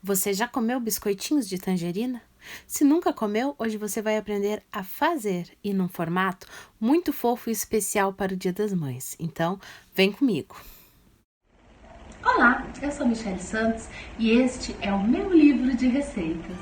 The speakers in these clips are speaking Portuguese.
Você já comeu biscoitinhos de tangerina? Se nunca comeu, hoje você vai aprender a fazer e num formato muito fofo e especial para o Dia das Mães. Então, vem comigo! Olá, eu sou Michele Santos e este é o meu livro de receitas.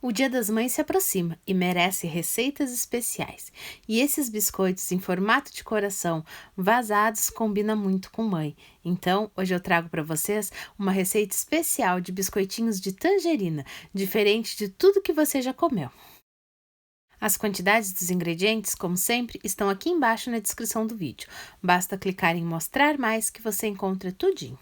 O Dia das Mães se aproxima e merece receitas especiais. E esses biscoitos em formato de coração vazados combinam muito com mãe. Então, hoje eu trago para vocês uma receita especial de biscoitinhos de tangerina, diferente de tudo que você já comeu. As quantidades dos ingredientes, como sempre, estão aqui embaixo na descrição do vídeo. Basta clicar em mostrar mais que você encontra tudinho.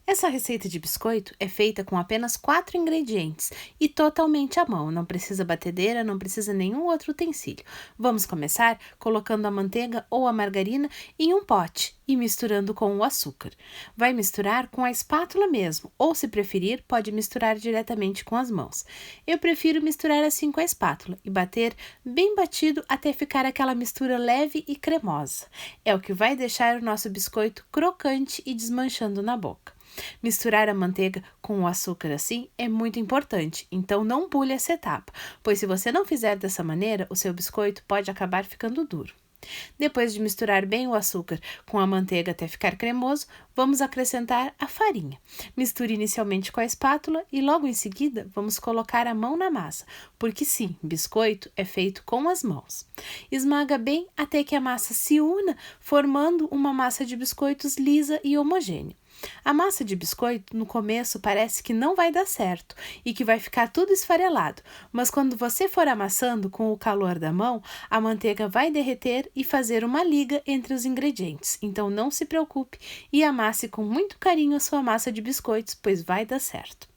Essa receita de biscoito é feita com apenas 4 ingredientes e totalmente à mão, não precisa batedeira, não precisa nenhum outro utensílio. Vamos começar colocando a manteiga ou a margarina em um pote e misturando com o açúcar. Vai misturar com a espátula mesmo, ou se preferir, pode misturar diretamente com as mãos. Eu prefiro misturar assim com a espátula e bater bem batido até ficar aquela mistura leve e cremosa. É o que vai deixar o nosso biscoito crocante e desmanchando na boca. Misturar a manteiga com o açúcar assim é muito importante, então não pule essa etapa, pois se você não fizer dessa maneira, o seu biscoito pode acabar ficando duro. Depois de misturar bem o açúcar com a manteiga até ficar cremoso, vamos acrescentar a farinha. Misture inicialmente com a espátula e logo em seguida vamos colocar a mão na massa, porque sim, biscoito é feito com as mãos. Esmaga bem até que a massa se una, formando uma massa de biscoitos lisa e homogênea. A massa de biscoito no começo parece que não vai dar certo e que vai ficar tudo esfarelado, mas quando você for amassando com o calor da mão, a manteiga vai derreter e fazer uma liga entre os ingredientes. Então não se preocupe e amasse com muito carinho a sua massa de biscoitos, pois vai dar certo.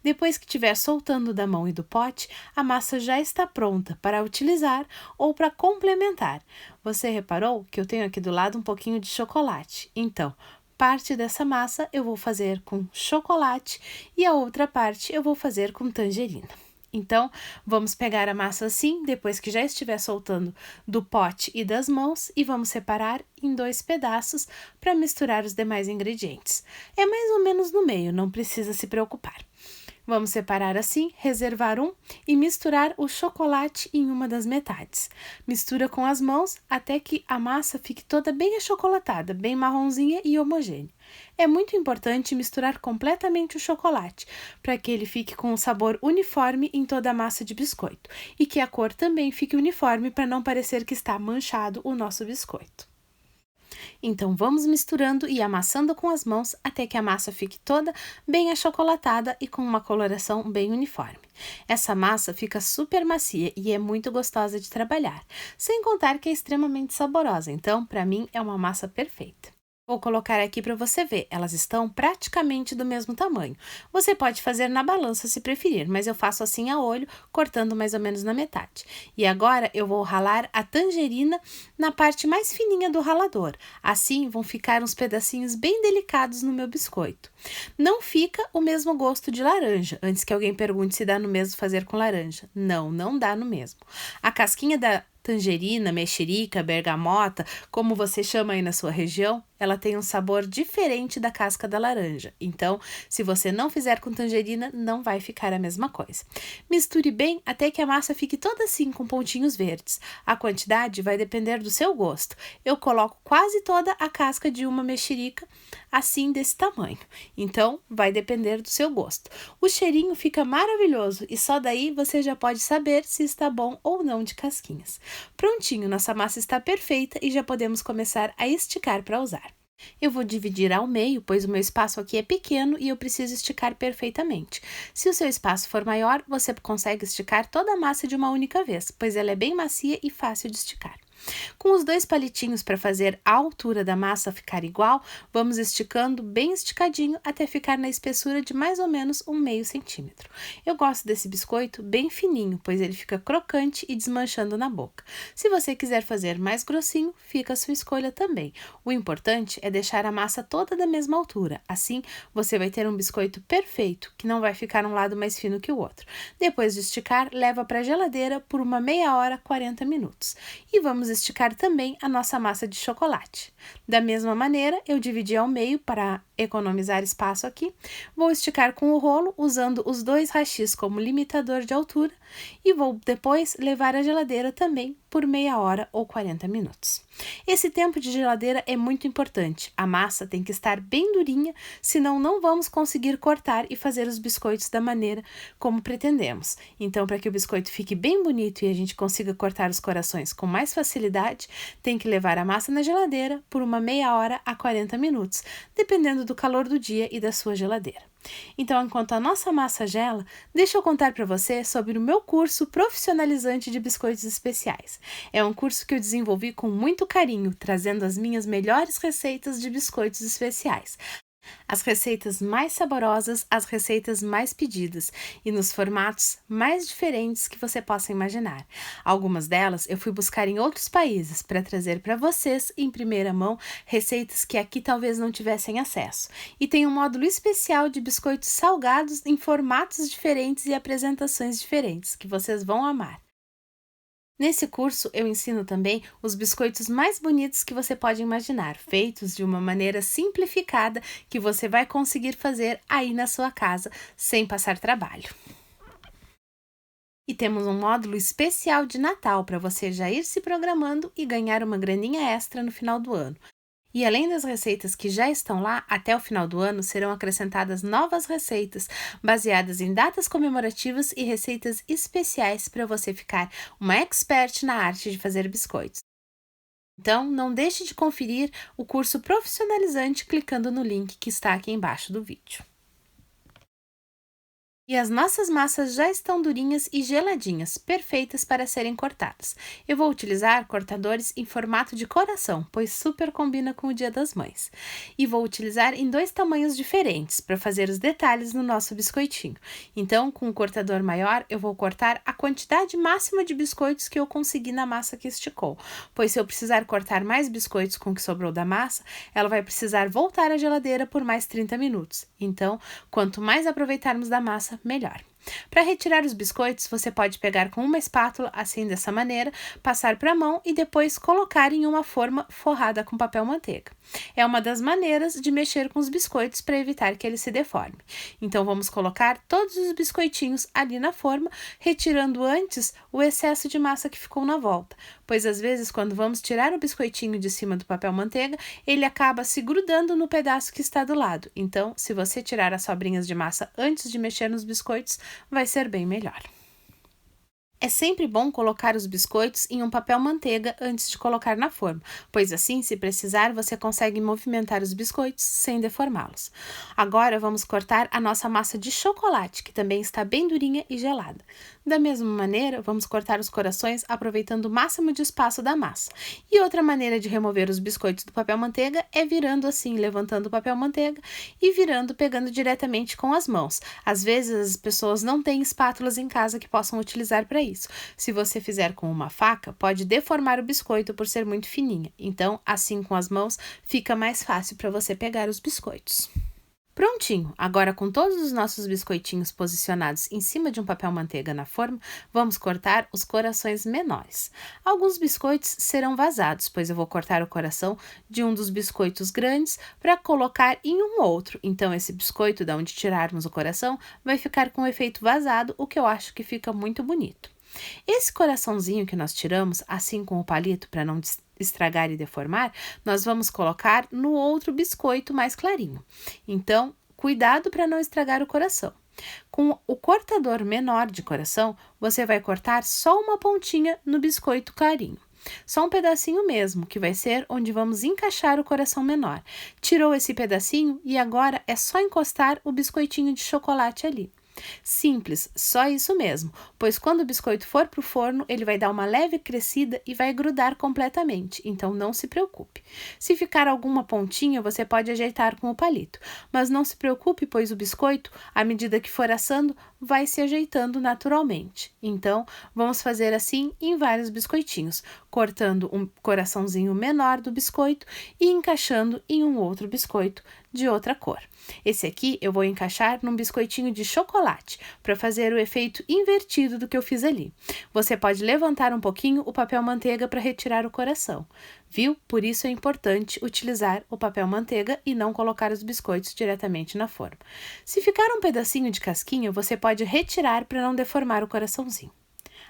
Depois que estiver soltando da mão e do pote, a massa já está pronta para utilizar ou para complementar. Você reparou que eu tenho aqui do lado um pouquinho de chocolate? Então, parte dessa massa eu vou fazer com chocolate e a outra parte eu vou fazer com tangerina. Então, vamos pegar a massa assim, depois que já estiver soltando do pote e das mãos, e vamos separar em 2 pedaços para misturar os demais ingredientes. É mais ou menos no meio, não precisa se preocupar. Vamos separar assim, reservar um e misturar o chocolate em uma das metades. Mistura com as mãos até que a massa fique toda bem achocolatada, bem marronzinha e homogênea. É muito importante misturar completamente o chocolate, para que ele fique com um sabor uniforme em toda a massa de biscoito e que a cor também fique uniforme para não parecer que está manchado o nosso biscoito. Então vamos misturando e amassando com as mãos até que a massa fique toda bem achocolatada e com uma coloração bem uniforme. Essa massa fica super macia e é muito gostosa de trabalhar, sem contar que é extremamente saborosa, então para mim é uma massa perfeita. Vou colocar aqui para você ver, elas estão praticamente do mesmo tamanho. Você pode fazer na balança se preferir, mas eu faço assim a olho, cortando mais ou menos na metade. E agora eu vou ralar a tangerina na parte mais fininha do ralador. Assim vão ficar uns pedacinhos bem delicados no meu biscoito. Não fica o mesmo gosto de laranja, antes que alguém pergunte se dá no mesmo fazer com laranja. Não, não dá no mesmo. A casquinha da tangerina, mexerica, bergamota, como você chama aí na sua região, ela tem um sabor diferente da casca da laranja. Então, se você não fizer com tangerina, não vai ficar a mesma coisa. Misture bem até que a massa fique toda assim com pontinhos verdes. A quantidade vai depender do seu gosto. Eu coloco quase toda a casca de uma mexerica assim desse tamanho. Então, vai depender do seu gosto. O cheirinho fica maravilhoso e só daí você já pode saber se está bom ou não de casquinhas. Prontinho, nossa massa está perfeita e já podemos começar a esticar para usar. Eu vou dividir ao meio, pois o meu espaço aqui é pequeno e eu preciso esticar perfeitamente. Se o seu espaço for maior, você consegue esticar toda a massa de uma única vez, pois ela é bem macia e fácil de esticar. Com os 2 palitinhos para fazer a altura da massa ficar igual, vamos esticando bem esticadinho até ficar na espessura de mais ou menos 1/2 centímetro. Eu gosto desse biscoito bem fininho, pois ele fica crocante e desmanchando na boca. Se você quiser fazer mais grossinho, fica a sua escolha também. O importante é deixar a massa toda da mesma altura, assim você vai ter um biscoito perfeito, que não vai ficar um lado mais fino que o outro. Depois de esticar, leva para a geladeira por uma meia hora, 40 minutos. E vamos esticar também a nossa massa de chocolate. Da mesma maneira, eu dividi ao meio para economizar espaço aqui. Vou esticar com o rolo, usando os 2 hachis como limitador de altura, e vou depois levar à geladeira também por meia hora ou 40 minutos. Esse tempo de geladeira é muito importante. A massa tem que estar bem durinha, senão não vamos conseguir cortar e fazer os biscoitos da maneira como pretendemos. Então, para que o biscoito fique bem bonito e a gente consiga cortar os corações com mais facilidade, tem que levar a massa na geladeira por uma meia hora a 40 minutos, dependendo do calor do dia e da sua geladeira. Então, enquanto a nossa massa gela, deixa eu contar para você sobre o meu curso profissionalizante de biscoitos especiais. É um curso que eu desenvolvi com muito carinho, trazendo as minhas melhores receitas de biscoitos especiais. As receitas mais saborosas, as receitas mais pedidas e nos formatos mais diferentes que você possa imaginar. Algumas delas eu fui buscar em outros países para trazer para vocês em primeira mão receitas que aqui talvez não tivessem acesso. E tem um módulo especial de biscoitos salgados em formatos diferentes e apresentações diferentes que vocês vão amar. Nesse curso, eu ensino também os biscoitos mais bonitos que você pode imaginar, feitos de uma maneira simplificada que você vai conseguir fazer aí na sua casa, sem passar trabalho. E temos um módulo especial de Natal para você já ir se programando e ganhar uma graninha extra no final do ano. E além das receitas que já estão lá, até o final do ano serão acrescentadas novas receitas baseadas em datas comemorativas e receitas especiais para você ficar uma expert na arte de fazer biscoitos. Então, não deixe de conferir o curso profissionalizante clicando no link que está aqui embaixo do vídeo. E as nossas massas já estão durinhas e geladinhas, perfeitas para serem cortadas. Eu vou utilizar cortadores em formato de coração, pois super combina com o Dia das Mães. E vou utilizar em 2 tamanhos diferentes, para fazer os detalhes no nosso biscoitinho. Então, com o cortador maior, eu vou cortar a quantidade máxima de biscoitos que eu consegui na massa que esticou. Pois se eu precisar cortar mais biscoitos com o que sobrou da massa, ela vai precisar voltar à geladeira por mais 30 minutos. Então, quanto mais aproveitarmos da massa, melhor. Para retirar os biscoitos, você pode pegar com uma espátula, assim dessa maneira, passar para a mão e depois colocar em uma forma forrada com papel manteiga. É uma das maneiras de mexer com os biscoitos para evitar que eles se deformem. Então vamos colocar todos os biscoitinhos ali na forma, retirando antes o excesso de massa que ficou na volta, pois às vezes quando vamos tirar o biscoitinho de cima do papel manteiga, ele acaba se grudando no pedaço que está do lado. Então, se você tirar as sobrinhas de massa antes de mexer nos biscoitos, vai ser bem melhor. É sempre bom colocar os biscoitos em um papel manteiga antes de colocar na forma, pois assim, se precisar, você consegue movimentar os biscoitos sem deformá-los. Agora vamos cortar a nossa massa de chocolate, que também está bem durinha e gelada. Da mesma maneira, vamos cortar os corações aproveitando o máximo de espaço da massa. E outra maneira de remover os biscoitos do papel manteiga é virando assim, levantando o papel manteiga e virando, pegando diretamente com as mãos. Às vezes as pessoas não têm espátulas em casa que possam utilizar para isso. Se você fizer com uma faca, pode deformar o biscoito por ser muito fininha. Então, assim com as mãos, fica mais fácil para você pegar os biscoitos. Prontinho! Agora, com todos os nossos biscoitinhos posicionados em cima de um papel manteiga na forma, vamos cortar os corações menores. Alguns biscoitos serão vazados, pois eu vou cortar o coração de um dos biscoitos grandes para colocar em um outro. Então, esse biscoito, da onde tirarmos o coração, vai ficar com o efeito vazado, o que eu acho que fica muito bonito. Esse coraçãozinho que nós tiramos, assim com o palito para não estragar e deformar, nós vamos colocar no outro biscoito mais clarinho. Então, cuidado para não estragar o coração. Com o cortador menor de coração, você vai cortar só uma pontinha no biscoito clarinho. Só um pedacinho mesmo, que vai ser onde vamos encaixar o coração menor. Tirou esse pedacinho e agora é só encostar o biscoitinho de chocolate ali. Simples, só isso mesmo, pois quando o biscoito for para o forno, ele vai dar uma leve crescida e vai grudar completamente, então não se preocupe. Se ficar alguma pontinha, você pode ajeitar com o palito, mas não se preocupe, pois o biscoito, à medida que for assando, vai se ajeitando naturalmente. Então, vamos fazer assim em vários biscoitinhos, cortando um coraçãozinho menor do biscoito e encaixando em um outro biscoito de outra cor. Esse aqui eu vou encaixar num biscoitinho de chocolate, para fazer o efeito invertido do que eu fiz ali. Você pode levantar um pouquinho o papel manteiga para retirar o coração. Viu? Por isso é importante utilizar o papel manteiga e não colocar os biscoitos diretamente na forma. Se ficar um pedacinho de casquinha, você pode retirar para não deformar o coraçãozinho.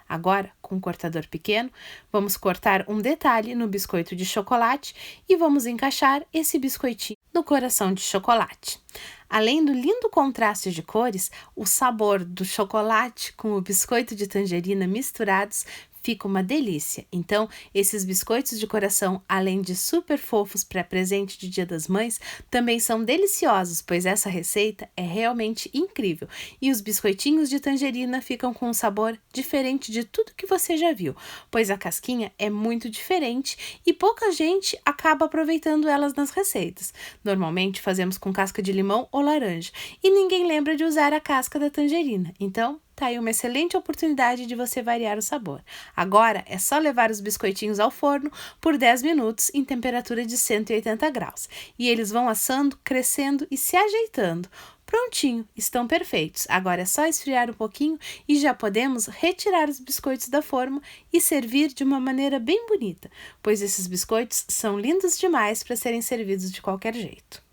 Agora, com um cortador pequeno, vamos cortar um detalhe no biscoito de chocolate e vamos encaixar esse biscoitinho no coração de chocolate. Além do lindo contraste de cores, o sabor do chocolate com o biscoito de tangerina misturados fica uma delícia. Então, esses biscoitos de coração, além de super fofos para presente de Dia das Mães, também são deliciosos, pois essa receita é realmente incrível. E os biscoitinhos de tangerina ficam com um sabor diferente de tudo que você já viu, pois a casquinha é muito diferente e pouca gente acaba aproveitando elas nas receitas. Normalmente fazemos com casca de limão ou laranja e ninguém lembra de usar a casca da tangerina. Então, tá aí uma excelente oportunidade de você variar o sabor. Agora é só levar os biscoitinhos ao forno por 10 minutos em temperatura de 180 graus. E eles vão assando, crescendo e se ajeitando. Prontinho, estão perfeitos. Agora é só esfriar um pouquinho e já podemos retirar os biscoitos da forma e servir de uma maneira bem bonita, pois esses biscoitos são lindos demais para serem servidos de qualquer jeito.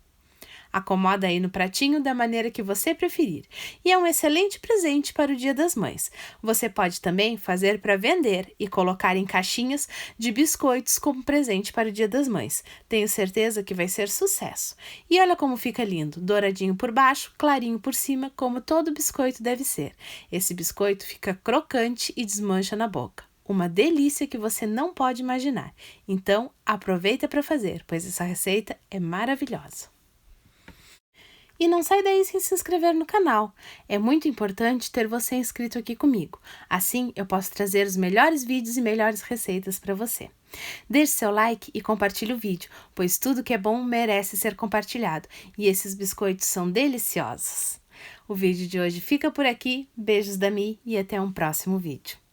Acomoda aí no pratinho da maneira que você preferir. E é um excelente presente para o Dia das Mães. Você pode também fazer para vender e colocar em caixinhas de biscoitos como presente para o Dia das Mães. Tenho certeza que vai ser sucesso. E olha como fica lindo, douradinho por baixo, clarinho por cima, como todo biscoito deve ser. Esse biscoito fica crocante e desmancha na boca. Uma delícia que você não pode imaginar. Então, aproveita para fazer, pois essa receita é maravilhosa. E não sai daí sem se inscrever no canal. É muito importante ter você inscrito aqui comigo. Assim, eu posso trazer os melhores vídeos e melhores receitas para você. Deixe seu like e compartilhe o vídeo, pois tudo que é bom merece ser compartilhado. E esses biscoitos são deliciosos. O vídeo de hoje fica por aqui. Beijos da Mi e até um próximo vídeo.